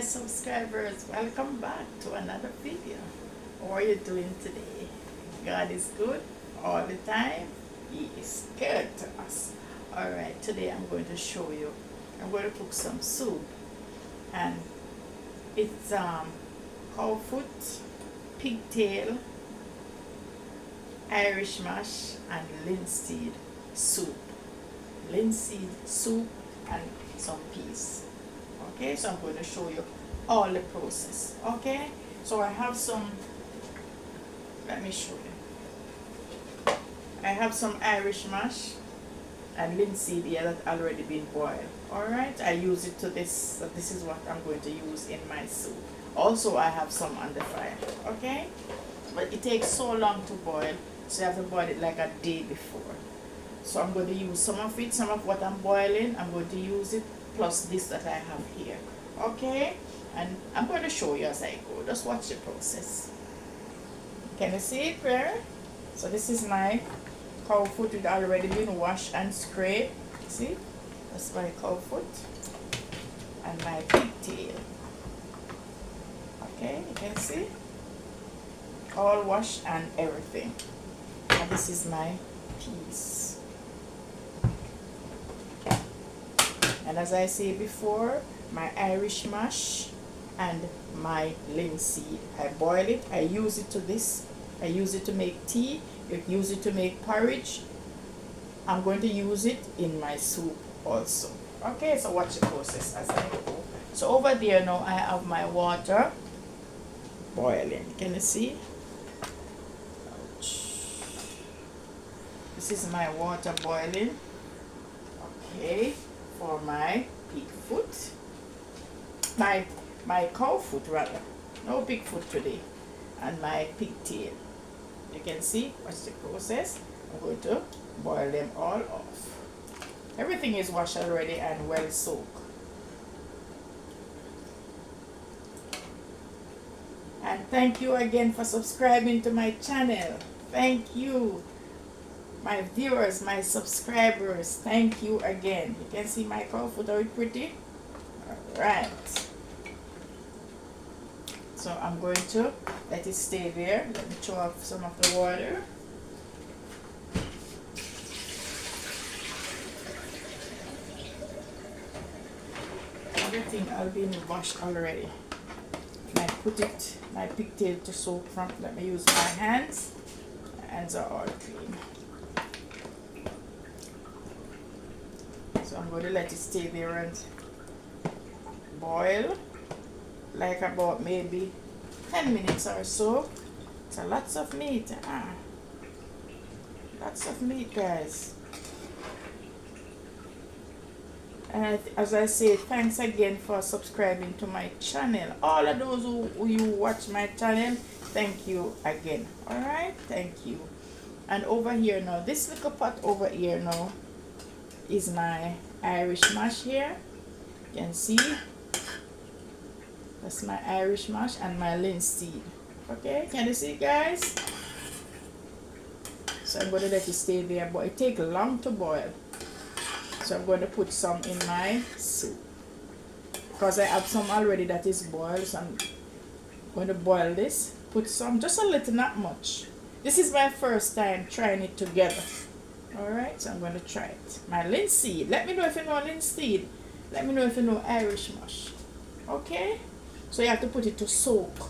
subscribers, welcome back to another video. How are you doing today? God is good all the time. He is good to us. Alright, today I'm going to show you, I'm going to cook some soup, and it's cow foot, pigtail, Irish mash and linseed soup. Linseed soup and some peas. Okay, so I'm going to show you all the process. Okay, so I have some, let me show you. I have some Irish mash and linseed here that already been boiled. Alright, I use it to this, so this is what I'm going to use in my soup. Also I have some on the fire. Okay, but it takes so long to boil, so you have to boil it like a day before. So I'm going to use some of it, some of what I'm boiling, I'm going to use it, plus this that I have here. Okay, and I'm going to show you as I go. Just watch the process. Can you see it there? So this is my cow foot. It already been washed and scraped. See, that's my cow foot and my pigtail. Okay, you can see all washed and everything. And this is my peas. And as I said before, my Irish mash and my linseed. I boil it, I use it to this, I use it to make tea, I use it to make porridge. I'm going to use it in my soup also. Okay, so watch the process as I go. So over there now I have my water boiling. Can you see? Ouch. This is my water boiling. Okay, for my pig foot, my cow foot rather, no pig foot today, and my pigtail. You can see, watch the process. I'm going to boil them all off. Everything is washed already and well soaked. And thank you again for subscribing to my channel. Thank you, my viewers, my subscribers. Thank you again. You can see my cow foot, are it pretty? Alright. So I'm going to let it stay there. Let me throw off some of the water. Everything has been washed already. And I put it, my pigtail to soak from. Let me use my hands. My hands are all clean. So I'm going to let it stay there and boil like about maybe 10 minutes or so. So lots of meat. Lots of meat, guys. And as I say, thanks again for subscribing to my channel. All of those who you watch my channel, thank you again. Alright, thank you. And over here now, this little pot over here now is my Irish mash here. You can see that's my Irish mash and my linseed. Okay, can you see, guys? So I'm going to let it stay there, but it takes long to boil. So I'm going to put some in my soup because I have some already that is boiled. So I'm going to boil this, put some, just a little, not much. This is my first time trying it together. Alright, so I'm going to try it. My linseed. Let me know if you know linseed. Let me know if you know Irish mash. Okay? So you have to put it to soak.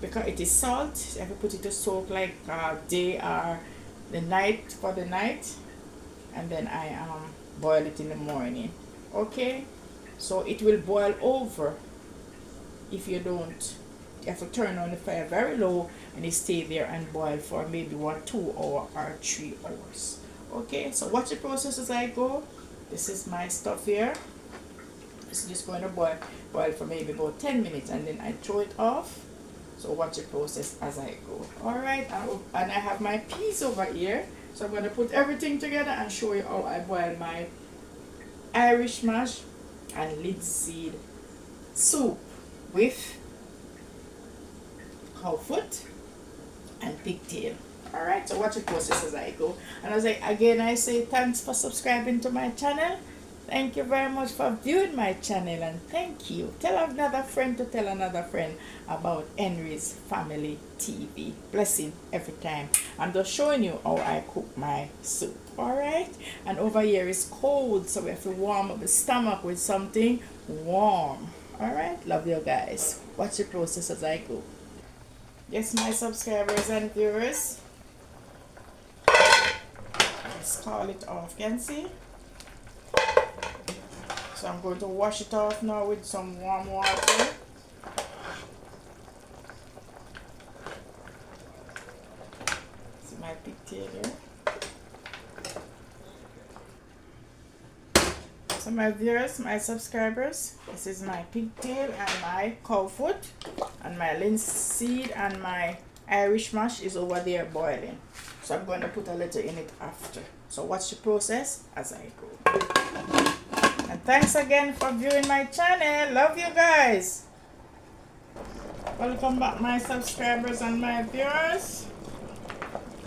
Because it is salt, you have to put it to soak like a day or the night, for the night. And then I boil it in the morning. Okay? So it will boil over if you don't. You have to turn on the fire very low and it stay there and boil for maybe 1, 2 hours or 3 hours. Okay, so watch the process as I go. This is my stuff here. It's just going to boil for maybe about 10 minutes and then I throw it off. So watch the process as I go. Alright, and I have my peas over here. So I'm going to put everything together and show you how I boil my Irish mash and linseed soup with cow foot and pigtail. Alright, so watch the process as I go. And as I say thanks for subscribing to my channel. Thank you very much for viewing my channel, and thank you. Tell another friend to tell another friend about Henry's Family TV. Blessing every time. I'm just showing you how I cook my soup. Alright? And over here is cold, so we have to warm up the stomach with something warm. Alright? Love you guys. Watch the process as I go. Yes, my subscribers and viewers. Let's call it off. Can see? So I'm going to wash it off now with some warm water. See my pigtail here. So my viewers, my subscribers, this is my pigtail and my cow foot, and my linseed and my Irish mash is over there boiling. So I'm going to put a little in it after. So watch the process as I go. And thanks again for viewing my channel. Love you guys. Welcome back, my subscribers and my viewers.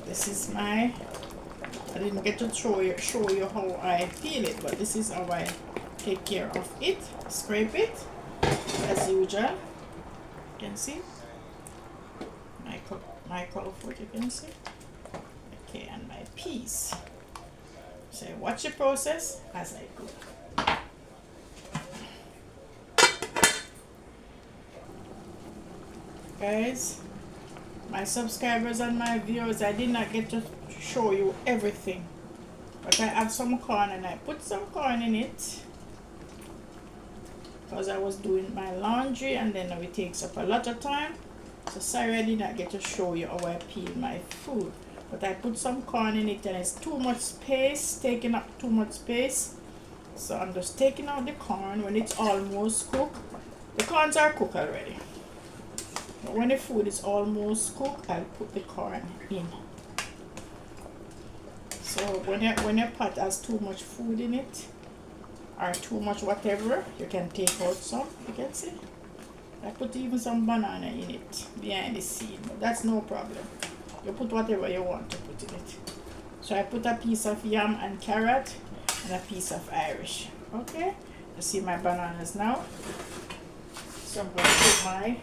This is my, I didn't get to show you how I peel it, but this is how I take care of it. Scrape it as usual. You can see my color foot, you can see. Okay, and my piece. So watch the process as I go. Guys, my subscribers and my viewers, I did not get to show you everything, but I have some corn and I put some corn in it because I was doing my laundry, and then it takes up a lot of time. So sorry I did not get to show you how I peel my food, but I put some corn in it and it's too much space, taking up too much space. So I'm just taking out the corn when it's almost cooked. The corns are cooked already. But when the food is almost cooked, I'll put the corn in. So when your pot has too much food in it, or too much whatever, you can take out some. You can see I put even some banana in it behind the seed, but that's no problem. You put whatever you want to put in it. So I put a piece of yam and carrot and a piece of Irish. Okay, you see my bananas now. So I'm going to put my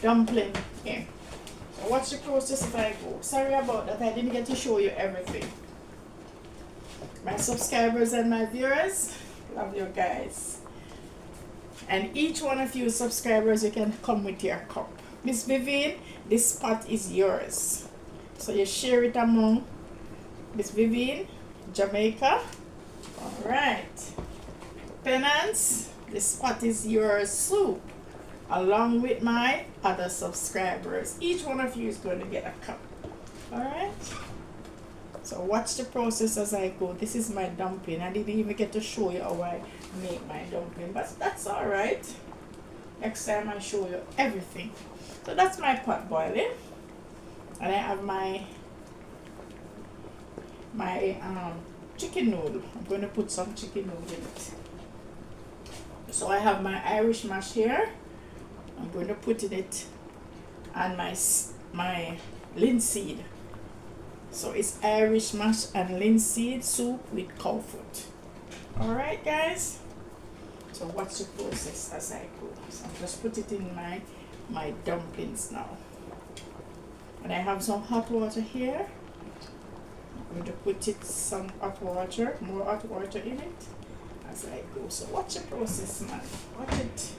dumpling in. So watch the process as I go. Sorry about that, I didn't get to show you everything. My subscribers and my viewers, love you guys. And each one of you subscribers, you can come with your cup. Miss Vivian, this pot is yours. So you share it among Miss Vivian, Jamaica. Alright. Penance, this pot is yours soup, along with my other subscribers. Each one of you is going to get a cup. Alright. So watch the process as I go. This is my dumpling. I didn't even get to show you how I make my dumpling, but that's alright. Next time I show you everything. So that's my pot boiling. And I have my chicken noodle. I'm going to put some chicken noodle in it. So I have my Irish mash here. I'm going to put in it, and my linseed. So it's Irish mash and linseed soup with cow foot. Alright guys, so watch the process as I go. So I'm just put it in my dumplings now. And I have some hot water here. I'm going to put it some hot water, more hot water in it as I go. So watch the process, man. Watch it.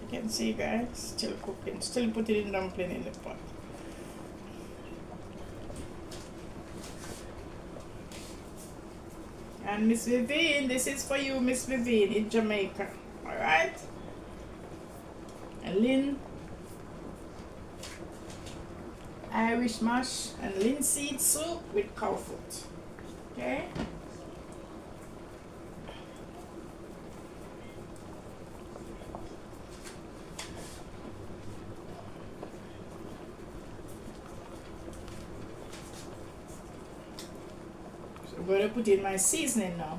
You can see guys, still cooking, still putting dumpling in the pot. And Miss Vivian, this is for you, Miss Vivian in Jamaica. Alright? And Lynn, Irish mash and linseed soup with cow foot. Okay? I'm going to put in my seasoning now.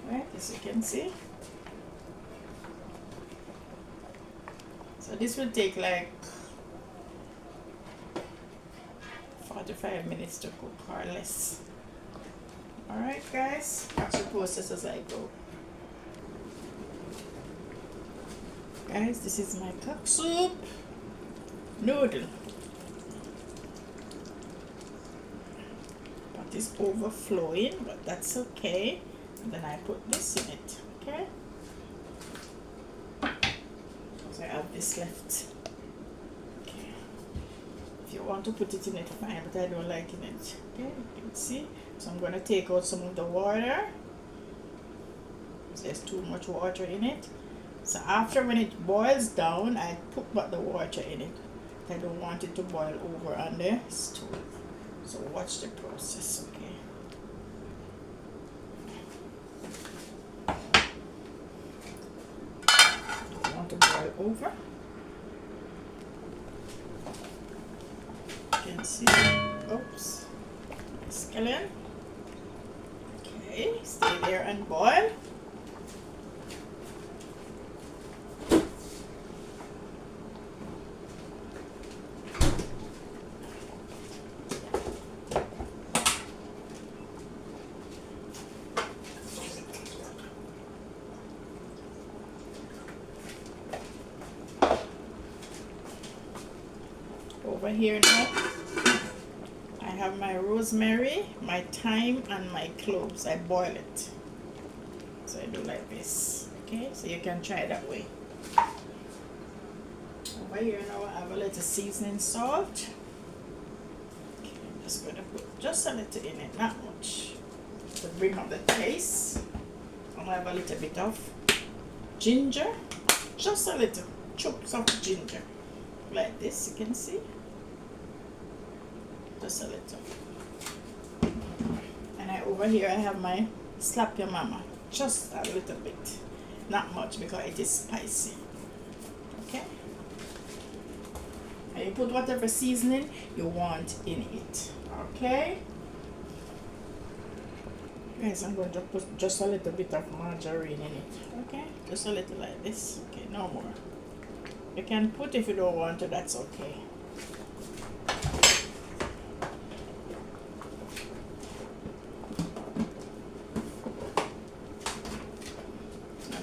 Right, as you can see. So this will take like 45 minutes to cook or less. Alright guys, watch the process as I go. Guys, this is my cock soup noodle. Pot is overflowing, but that's okay. And then I put this in it, okay? So I have this left. Okay. If you want to put it in it, fine, but I don't like in it. Okay, you can see. So I'm going to take out some of the water. There's too much water in it. So after, when it boils down, I put back the water in it. I don't want it to boil over on the stove. So watch the process, okay? Don't want to boil over. You can see, oops, skillet. Okay, stay there and boil. Over here now, I have my rosemary, my thyme, and my cloves. I boil it. So I do like this. Okay, so you can try that way. Over here now, I have a little seasoning salt. Okay, I'm just going to put just a little in it, not much, to bring up the taste. I have a little bit of ginger, just a little chunks of ginger, like this. You can see. Just a little. And over here I have my slap your mama, just a little bit, not much because it is spicy. Okay, and you put whatever seasoning you want in it. Okay guys, I'm going to put just a little bit of margarine in it. Okay, just a little like this. Okay, no more. You can put if you don't want to, that's okay.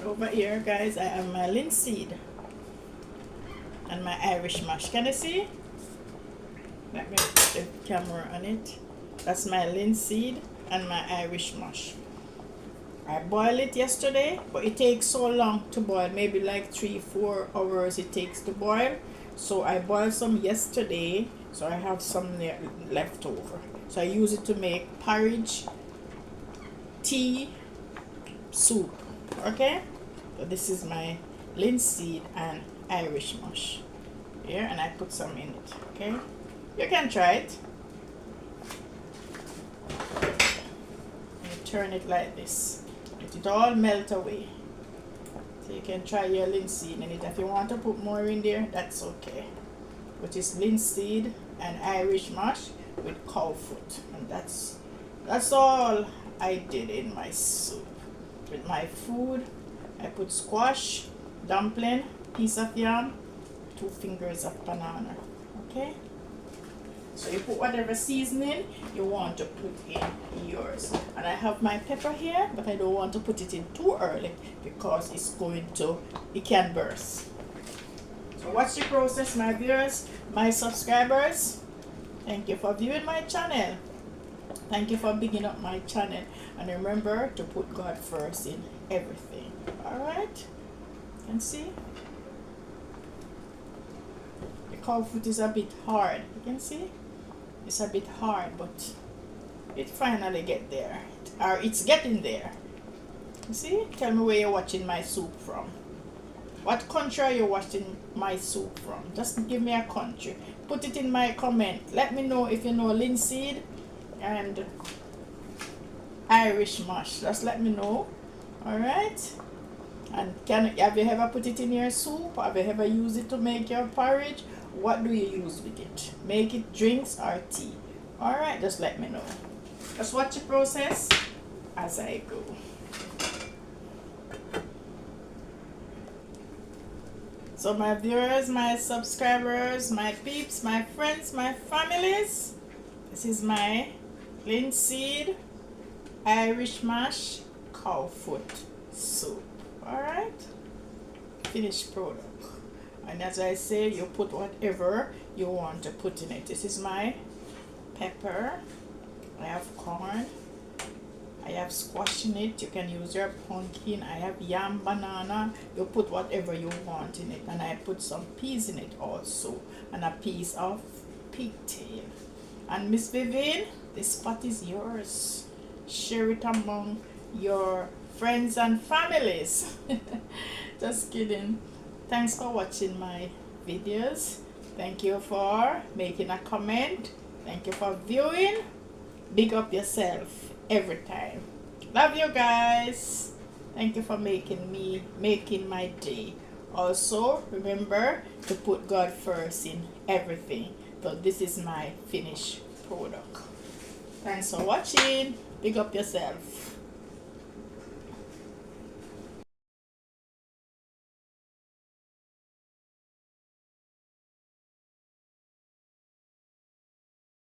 Over here guys, I have my linseed and my Irish mash. Can you see? Let me put the camera on it. That's my linseed and my Irish mash. I boiled it yesterday, but it takes so long to boil, maybe like 3-4 hours it takes to boil. So I boiled some yesterday, so I have some there left over. So I use it to make porridge, tea, soup. Okay, so this is my linseed and Irish mash here, and I put some in it. Okay, you can try it. You turn it like this, let it all melt away. So you can try your linseed in it. If you want to put more in there, that's okay. But it's linseed and Irish mash with cow foot, and that's all I did in my soup. With my food, I put squash, dumpling, piece of yam, 2 fingers of banana. Okay, so you put whatever seasoning you want to put in yours. And I have my pepper here, but I don't want to put it in too early because it can burst. So watch the process, my viewers, my subscribers. Thank you for viewing my channel. Thank you for picking up my channel, and remember to put God first in everything. Alright, you can see the cow foot is a bit hard. You can see it's a bit hard, but it finally get there, or it's getting there. You see? Tell me where you're watching my soup from. What country are you watching my soup from? Just give me a country. Put it in my comment. Let me know if you know linseed and Irish mash. Just let me know. Alright, And have you ever put it in your soup? Have you ever used it to make your porridge? What do you use with it? Make it drinks or tea? Alright, just let me know. Just watch the process as I go. So my viewers, my subscribers, my peeps, my friends, my families, this is my linseed Irish mash cow foot soup. Alright, finished product. And as I say, you put whatever you want to put in it. This is my pepper. I have corn. I have squash in it. You can use your pumpkin. I have yam, banana. You put whatever you want in it. And I put some peas in it also. And a piece of pigtail. And Miss Vivian, this pot is yours. Share it among your friends and families. Just kidding. Thanks for watching my videos. Thank you for making a comment. Thank you for viewing. Big up yourself every time. Love you guys. Thank you for making my day. Also remember to put God first in everything. So this is my finished product. Thanks for watching. Big up yourself.